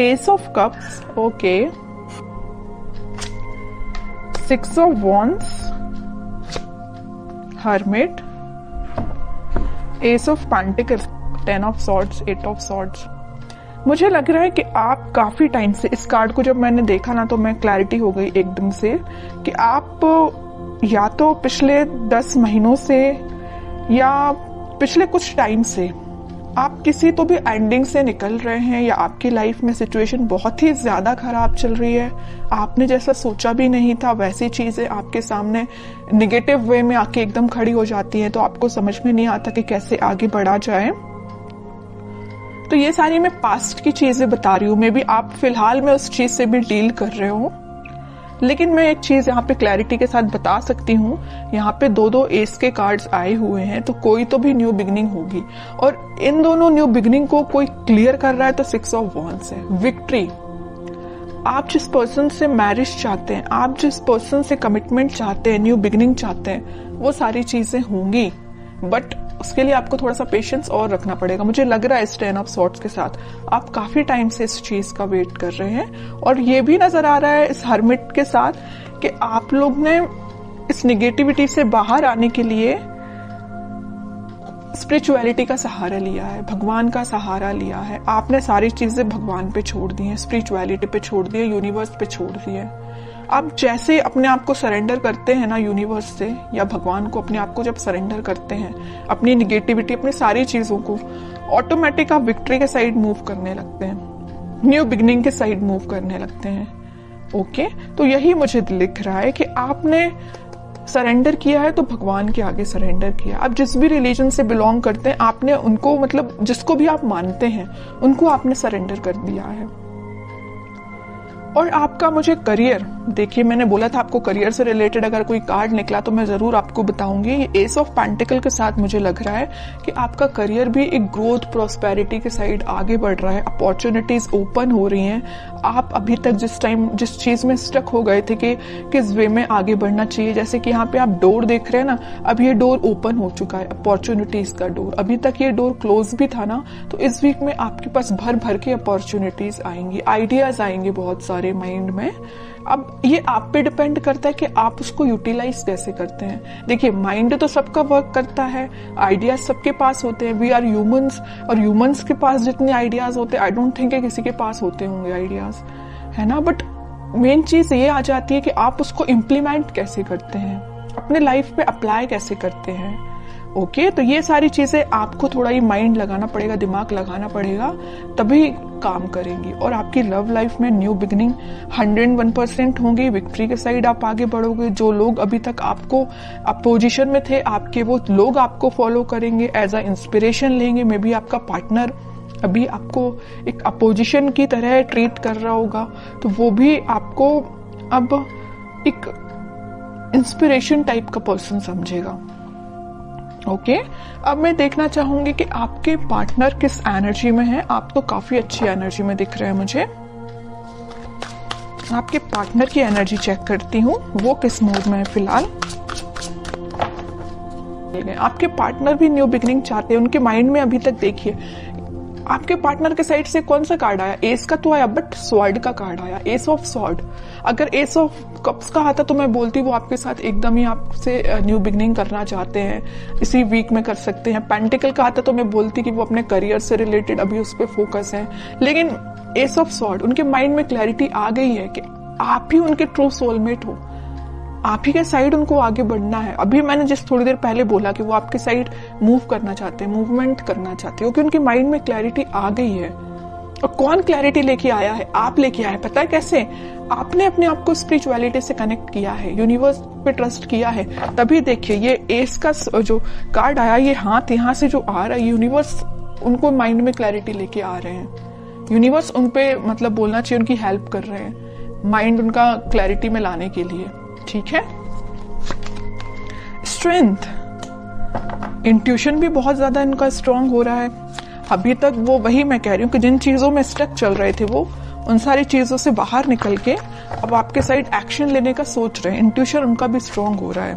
S of cups, okay, 6 of wands, hermit, S of pentacles, 10 of swords, 8 of swords. मुझे लग रहा है कि आप काफी टाइम से, इस कार्ड को जब मैंने देखा ना तो मैं क्लैरिटी हो गई एकदम से कि आप या तो पिछले 10 महीनों से या पिछले कुछ टाइम से आप किसी तो भी एंडिंग से निकल रहे हैं, या आपकी लाइफ में सिचुएशन बहुत ही ज्यादा खराब चल रही है। आपने जैसा सोचा भी नहीं था वैसी चीजें आपके सामने निगेटिव वे में आके एकदम खड़ी हो जाती हैं, तो आपको समझ में नहीं आता कि कैसे आगे बढ़ा जाए। तो ये सारी मैं पास्ट की चीजें बता रही हूँ, मे बी आप फिलहाल में उस चीज से भी डील कर रहे हो, लेकिन मैं एक चीज यहाँ पे क्लैरिटी के साथ बता सकती हूँ। यहाँ पे 2-2 एस के कार्ड्स आए हुए हैं, तो कोई तो भी न्यू बिगनिंग होगी, और इन दोनों न्यू बिगनिंग को कोई क्लियर कर रहा है तो 6 ऑफ वॉन्ड्स है, विक्ट्री। आप जिस पर्सन से मैरिज चाहते हैं, आप जिस पर्सन से कमिटमेंट चाहते हैं, न्यू बिगनिंग चाहते हैं, वो सारी चीजें होंगी, बट उसके लिए आपको थोड़ा सा पेशेंस और रखना पड़ेगा। मुझे लग रहा है इस 10 ऑफ सॉर्ड्स के साथ आप काफी टाइम से इस चीज का वेट कर रहे हैं, और ये भी नजर आ रहा है इस हर्मिट के साथ कि आप लोग ने इस निगेटिविटी से बाहर आने के लिए स्पिरिचुअलिटी का सहारा लिया है, भगवान का सहारा लिया है। आपने सारी चीजें भगवान पे छोड़ दी हैं, स्पिरिचुअलिटी पे छोड़ दी है, यूनिवर्स पे छोड़ दी है। आप जैसे अपने आप को सरेंडर करते हैं ना यूनिवर्स से या भगवान को, अपने आप को जब सरेंडर करते हैं, अपनी निगेटिविटी, अपनी सारी चीजों को, ऑटोमेटिक आप विक्ट्री के साइड मूव करने लगते हैं, न्यू बिगनिंग के साइड मूव करने लगते हैं। ओके, तो यही मुझे लिख रहा है कि आपने सरेंडर किया है तो भगवान के आगे सरेंडर किया। आप जिस भी रिलीजन से बिलोंग करते हैं, आपने उनको, मतलब जिसको भी आप मानते हैं, उनको आपने सरेंडर कर दिया है। और आपका मुझे करियर, देखिए मैंने बोला था आपको करियर से रिलेटेड अगर कोई कार्ड निकला तो मैं जरूर आपको बताऊंगी। ये एस ऑफ पेंटिकल के साथ मुझे लग रहा है कि आपका करियर भी एक ग्रोथ, प्रॉस्पेरिटी के साइड आगे बढ़ रहा है, अपॉर्चुनिटीज ओपन हो रही हैं। आप अभी तक जिस चीज में स्टक हो गए थे कि किस वे में आगे बढ़ना चाहिए, जैसे कि यहाँ पे आप डोर देख रहे हैं ना, अब ये डोर ओपन हो चुका है, अपॉर्चुनिटीज का डोर। अभी तक ये डोर क्लोज भी था ना, तो इस वीक में आपके पास भर भर के अपॉर्चुनिटीज आएंगी, आइडियाज आएंगे बहुत सारे माइंड में। अब ये आप पे डिपेंड करता है कि आप उसको यूटिलाइज कैसे करते हैं। देखिए माइंड तो सबका वर्क करता है, आइडियाज सबके पास होते हैं, वी आर ह्यूमंस, और ह्यूमंस के पास जितने आइडियाज होते हैं, आई डोंट थिंक किसी के पास होते होंगे आइडियाज, है ना। बट मेन चीज ये आ जाती है कि आप उसको इम्प्लीमेंट कैसे करते हैं, अपने लाइफ पे अप्लाई कैसे करते हैं। ओके, तो ये सारी चीजें आपको थोड़ा ही माइंड लगाना पड़ेगा, दिमाग लगाना पड़ेगा, तभी काम करेंगी। और आपकी लव लाइफ में न्यू बिगनिंग 101% होंगी, विक्ट्री के साइड आप आगे बढ़ोगे। जो लोग अभी तक आपको अपोजिशन में थे, आपके वो लोग आपको फॉलो करेंगे, एज अ इंस्पिरेशन लेंगे। मे बी आपका पार्टनर अभी आपको एक अपोजिशन की तरह ट्रीट कर रहा होगा, तो वो भी आपको अब एक इंस्पिरेशन टाइप का पर्सन समझेगा। ओके, अब मैं देखना चाहूंगी कि आपके पार्टनर किस एनर्जी में है। आप तो काफी अच्छी एनर्जी में दिख रहे हैं मुझे। आपके पार्टनर की एनर्जी चेक करती हूँ, वो किस मूड में है फिलहाल। आपके पार्टनर भी न्यू बिगनिंग चाहते हैं, उनके माइंड में अभी तक देखिए आपके पार्टनर के साइड से कौन सा कार्ड आया, एस का तो आया, बट स्वॉर्ड का कार्ड आया, एस ऑफ स्वॉर्ड। अगर एस ऑफ कप्स का आता तो मैं बोलती वो आपके साथ एकदम ही आपसे न्यू बिगनिंग करना चाहते हैं, इसी वीक में कर सकते हैं। पेंटिकल का आता तो मैं बोलती कि वो अपने करियर से रिलेटेड अभी उस पर फोकस है। लेकिन एस ऑफ स्वॉर्ड, उनके माइंड में क्लैरिटी आ गई है कि आप ही उनके ट्रू सोलमेट हो, आप ही के साइड उनको आगे बढ़ना है। अभी मैंने जिस थोड़ी देर पहले बोला कि वो आपके साइड मूव करना चाहते हैं, मूवमेंट करना चाहते हैं, क्योंकि उनके माइंड में क्लैरिटी आ गई है। और कौन क्लैरिटी लेके आया है? आप लेके आए। पता है कैसे? आपने अपने आप को स्पिरिचुअलिटी से कनेक्ट किया है, यूनिवर्स पे ट्रस्ट किया है। तभी देखिए ये एस का जो कार्ड आया, ये हाथ यहाँ से जो आ रहा है, यूनिवर्स उनको माइंड में क्लैरिटी लेके आ रहे हैं। यूनिवर्स उनपे मतलब बोलना चाहिए उनकी हेल्प कर रहे हैं, माइंड उनका क्लैरिटी में लाने के लिए। ठीक है। स्ट्रेंथ, इंट्यूशन भी बहुत ज्यादा इनका स्ट्रांग हो रहा है। अभी तक वो, वही मैं कह रही हूँ कि जिन चीजों में स्टक चल रहे थे वो उन सारी चीजों से बाहर निकल के अब आपके साइड एक्शन लेने का सोच रहे हैं। इंट्यूशन उनका भी स्ट्रांग हो रहा है।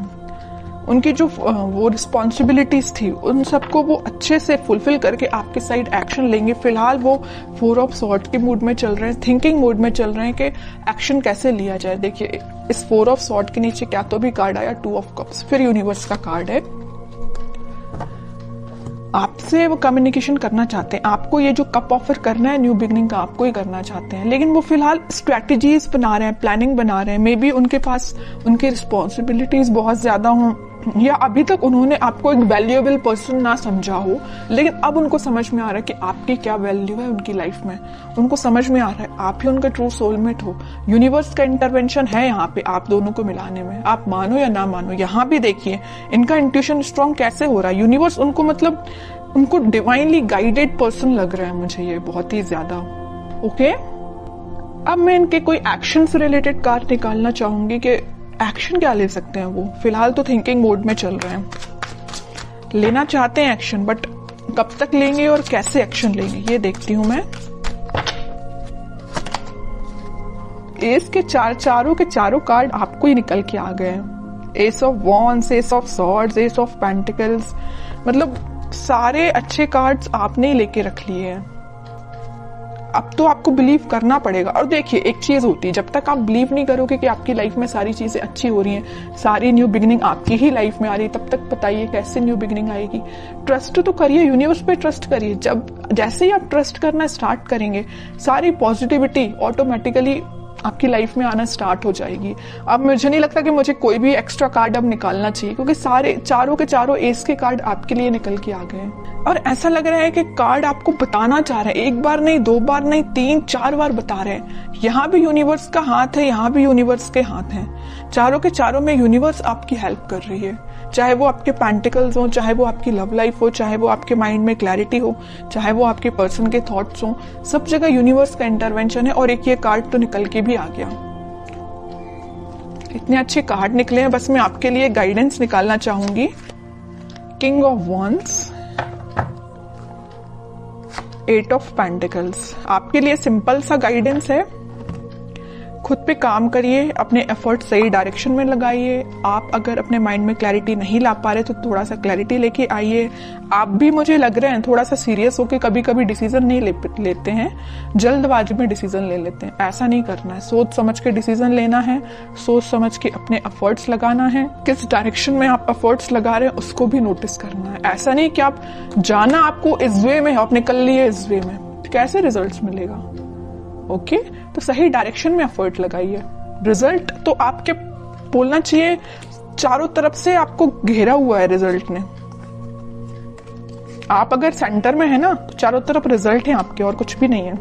उनकी जो वो रिस्पॉन्सिबिलिटीज थी उन सबको वो अच्छे से फुलफिल करके आपके साइड एक्शन लेंगे। फिलहाल वो 4 ऑफ सॉर्ड के मूड में चल रहे हैं, थिंकिंग मूड में चल रहे हैं कि एक्शन कैसे लिया जाए। देखिए इस 4 ऑफ सॉर्ड के नीचे क्या तो भी कार्ड आया 2 ऑफ कप्स, फिर यूनिवर्स का कार्ड है। आपसे वो कम्युनिकेशन करना चाहते हैं, आपको ये जो कप ऑफर करना है न्यू बिगनिंग का आपको ही करना चाहते हैं, लेकिन वो फिलहाल स्ट्रैटेजीज बना रहे हैं, प्लानिंग बना रहे हैं। मे बी उनके पास उनकी रिस्पॉन्सिबिलिटीज बहुत ज्यादा हों, या अभी तक उन्होंने आपको एक वैल्यूएबल पर्सन ना समझा हो, लेकिन अब उनको समझ में आ रहा है कि आपकी क्या वैल्यू है उनकी लाइफ में। उनको समझ में आ रहा है आप ही उनका ट्रू सोलमेट हो। यूनिवर्स का इंटरवेंशन है यहाँ पे आप दोनों को मिलाने में, आप मानो या ना मानो। यहाँ भी देखिए इनका इंट्यूशन स्ट्रांग कैसे हो रहा है। यूनिवर्स उनको मतलब उनको डिवाइनली गाइडेड पर्सन लग रहा है मुझे ये बहुत ही ज्यादा। ओके, अब मैं इनके कोई एक्शन से रिलेटेड कार्ड निकालना चाहूंगी कि एक्शन क्या ले सकते हैं वो। फिलहाल तो थिंकिंग मोड में चल रहे हैं, लेना चाहते हैं एक्शन, बट कब तक लेंगे और कैसे एक्शन लेंगे ये देखती हूं मैं। एस के चारों के चारों कार्ड आपको ही निकल के आ गए हैं। S of wands, S of swords, S of pentacles, मतलब सारे अच्छे कार्ड्स आपने ही लेके रख लिए हैं। अब तो आपको बिलीव करना पड़ेगा। और देखिए एक चीज होती है, जब तक आप बिलीव नहीं करोगे कि आपकी लाइफ में सारी चीजें अच्छी हो रही हैं, सारी न्यू बिगिनिंग आपकी ही लाइफ में आ रही है, तब तक बताइए कैसे न्यू बिगिनिंग आएगी। ट्रस्ट तो करिए, यूनिवर्स पे ट्रस्ट करिए। जैसे ही आप ट्रस्ट करना स्टार्ट करेंगे सारी पॉजिटिविटी ऑटोमेटिकली आपकी लाइफ में आना स्टार्ट हो जाएगी। अब मुझे नहीं लगता कि मुझे कोई भी एक्स्ट्रा कार्ड अब निकालना चाहिए, क्योंकि सारे चारों के चारों एस के कार्ड आपके लिए निकल के आ गए हैं। और ऐसा लग रहा है कि कार्ड आपको बताना चाह रहे हैं, एक बार नहीं, 2 बार नहीं, 3-4 बार बता रहे हैं। यहाँ भी यूनिवर्स का हाथ है, यहाँ भी यूनिवर्स के हाथ हैं। चारों के चारों में यूनिवर्स आपकी हेल्प कर रही है, चाहे वो आपके पेंटिकल्स हो, चाहे वो आपकी लव लाइफ हो, चाहे वो आपके माइंड में क्लैरिटी हो, चाहे वो आपके पर्सन के थॉट्स हो, सब जगह यूनिवर्स का इंटरवेंशन है। और एक ये कार्ड तो निकल के भी आ गया। इतने अच्छे कार्ड निकले हैं, बस मैं आपके लिए गाइडेंस निकालना चाहूंगी। King of wands, 8 of pentacles, आपके लिए सिंपल सा गाइडेंस है। खुद पे काम करिए, अपने एफर्ट सही डायरेक्शन में लगाइए। आप अगर अपने माइंड में क्लैरिटी नहीं ला पा रहे तो थोड़ा सा क्लैरिटी लेके आइए। आप भी मुझे लग रहे हैं थोड़ा सा सीरियस होके कभी कभी डिसीजन नहीं लेते हैं, जल्दबाजी में डिसीजन ले लेते हैं। ऐसा नहीं करना है, सोच समझ के डिसीजन लेना है, सोच समझ के अपने एफर्ट्स लगाना है। किस डायरेक्शन में आप एफर्ट्स लगा रहे हैं उसको भी नोटिस करना है। ऐसा नहीं कि आप जाना आपको इस वे में, आप निकल लिए इस वे में, कैसे रिजल्ट मिलेगा। ओके, तो सही डायरेक्शन में एफर्ट लगाइए। रिजल्ट तो आपके बोलना चाहिए चारों तरफ से आपको घेरा हुआ है रिजल्ट ने। आप अगर सेंटर में है ना तो चारों तरफ रिजल्ट है आपके, और कुछ भी नहीं है।